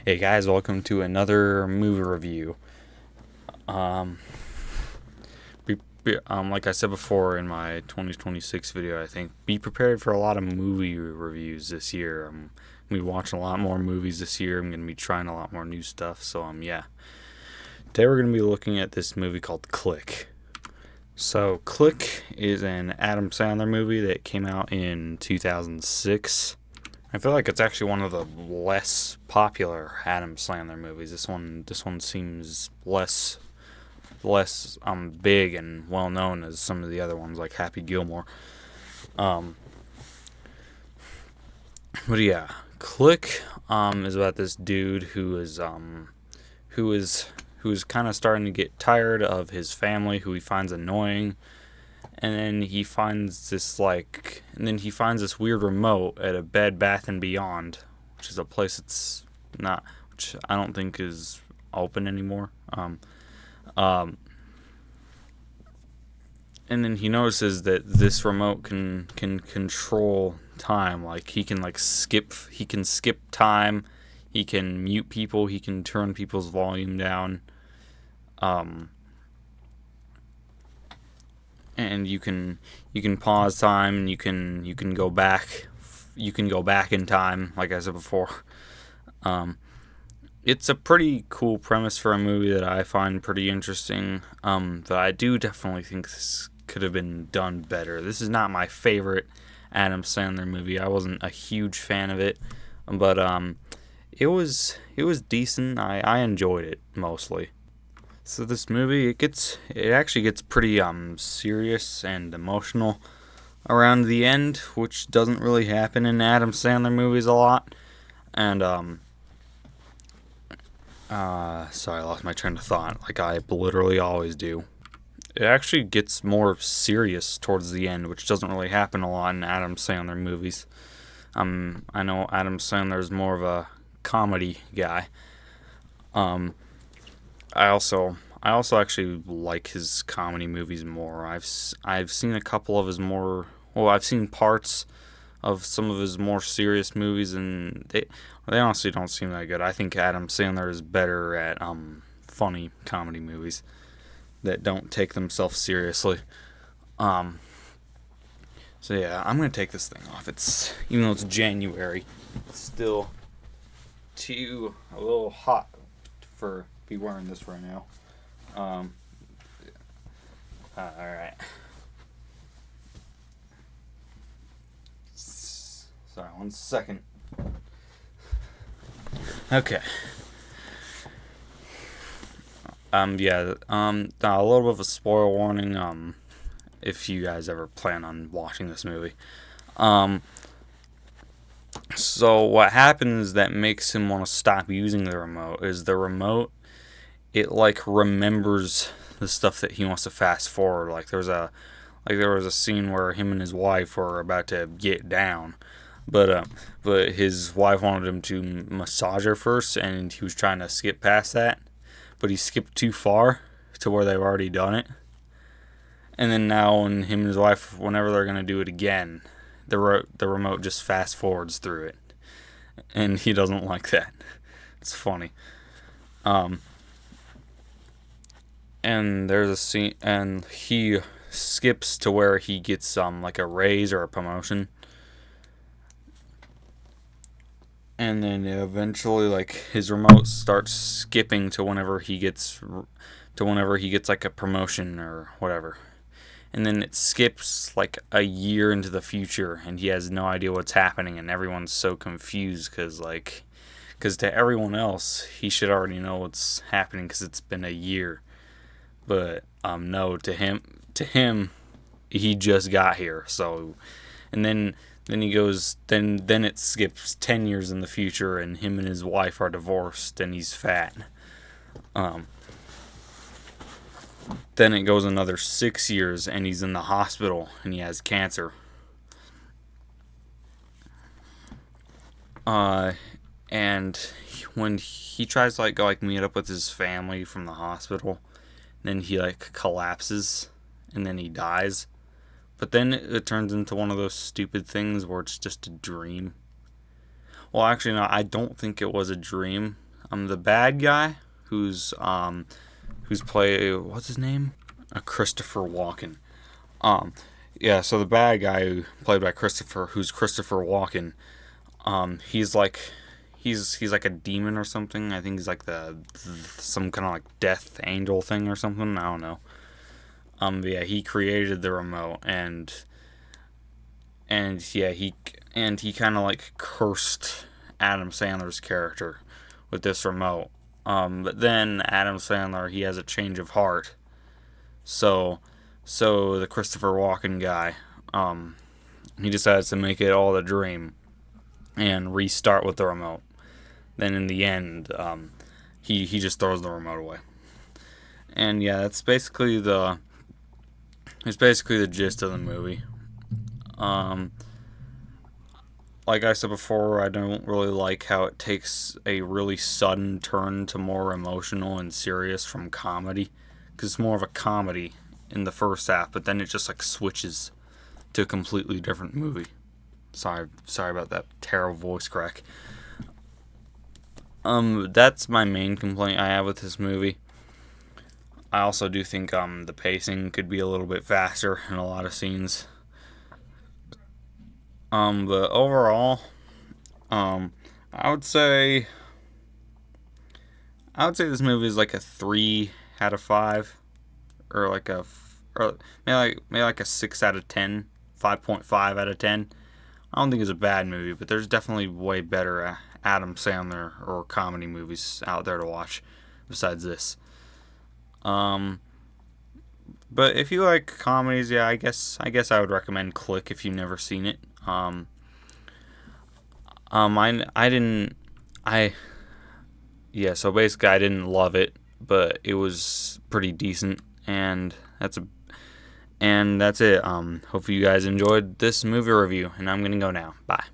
Hey guys, welcome to another movie review. Um, like I said before in my 2026 video, I think be prepared for a lot of movie reviews this year. I'm gonna be watching a lot more movies this year. I'm gonna be trying a lot more new stuff. So yeah. Today we're gonna be looking at this movie called Click. So Click is an Adam Sandler movie that came out in 2006. I feel like it's actually one of the less popular Adam Sandler movies. This one seems less big and well known as some of the other ones like Happy Gilmore. Um, but yeah, Click is about this dude who is kind of starting to get tired of his family, who he finds annoying. And then he finds this weird remote at a Bed Bath and Beyond, which is a place which I don't think is open anymore. Um, and then he notices that this remote can control time. Like he can skip time. He can mute people. He can turn people's volume down. And you can pause time, and you can go back. You can go back in time, like I said before. It's a pretty cool premise for a movie that I find pretty interesting. That I do definitely think this could have been done better. This is not my favorite Adam Sandler movie. I wasn't a huge fan of it, but it was decent. I enjoyed it mostly. So this movie, it actually gets pretty serious and emotional around the end, which doesn't really happen in Adam Sandler movies a lot. And sorry, I lost my train of thought, like I literally always do. It actually gets more serious towards the end, which doesn't really happen a lot in Adam Sandler movies. I know Adam Sandler is more of a comedy guy. I also actually like his comedy movies more. I've seen a couple of his more I've seen parts of some of his more serious movies, and they honestly don't seem that good. I think Adam Sandler is better at funny comedy movies that don't take themselves seriously. So yeah, I'm gonna take this thing off. Even though it's January, it's still a little hot for be wearing this right now. Alright. Sorry, 1 second. Okay. Yeah, a little bit of a spoiler warning, if you guys ever plan on watching this movie. So what happens that makes him want to stop using the remote is the remote, it remembers the stuff that he wants to fast forward. There was a scene where him and his wife were about to get down, but his wife wanted him to massage her first, and he was trying to skip past that, but he skipped too far to where they've already done it. And then now, when him and his wife, whenever they're gonna do it again, the remote just fast forwards through it, and he doesn't like that. It's funny. And there's a scene, and he skips to where he gets a raise or a promotion, and then eventually his remote starts skipping to whenever he gets a promotion or whatever, and then it skips a year into the future, and he has no idea what's happening, and everyone's so confused because to everyone else he should already know what's happening because it's been a year. But no, to him, he just got here. So, and then he goes. Then it skips 10 years in the future, and him and his wife are divorced, and he's fat. Then it goes another 6 years, and he's in the hospital, and he has cancer. And when he tries to go meet up with his family from the hospital, then he collapses, and then he dies. But then it turns into one of those stupid things where it's just a dream. Well, actually, no, I don't think it was a dream. the bad guy who's what's his name? Christopher Walken. Um, yeah, so the bad guy who played by who's Christopher Walken. He's like he's like a demon or something. I think he's like the some kind of like death angel thing or something. I don't know. But yeah, he created the remote, and yeah, he kind of like cursed Adam Sandler's character with this remote. But then Adam Sandler, he has a change of heart. So the Christopher Walken guy, he decides to make it all a dream and restart with the remote. Then in the end, he just throws the remote away. And yeah, it's basically the gist of the movie. Um, like I said before, I don't really like how it takes a really sudden turn to more emotional and serious from comedy, because it's more of a comedy in the first half, but then it just like switches to a completely different movie. Sorry about that terrible voice crack. That's my main complaint I have with this movie. I also do think the pacing could be a little bit faster in a lot of scenes. But overall, um, I would say this movie is like a 3 out of 5, or like or maybe like a 6 out of 10, 5.5 out of 10. I don't think it's a bad movie, but there's definitely way better Adam Sandler or comedy movies out there to watch besides this. Um, but if you like comedies, yeah, I would recommend Click if you've never seen it. I didn't I yeah. So basically, I didn't love it, but it was pretty decent, and that's it. Hopefully you guys enjoyed this movie review, and I'm gonna go now. Bye.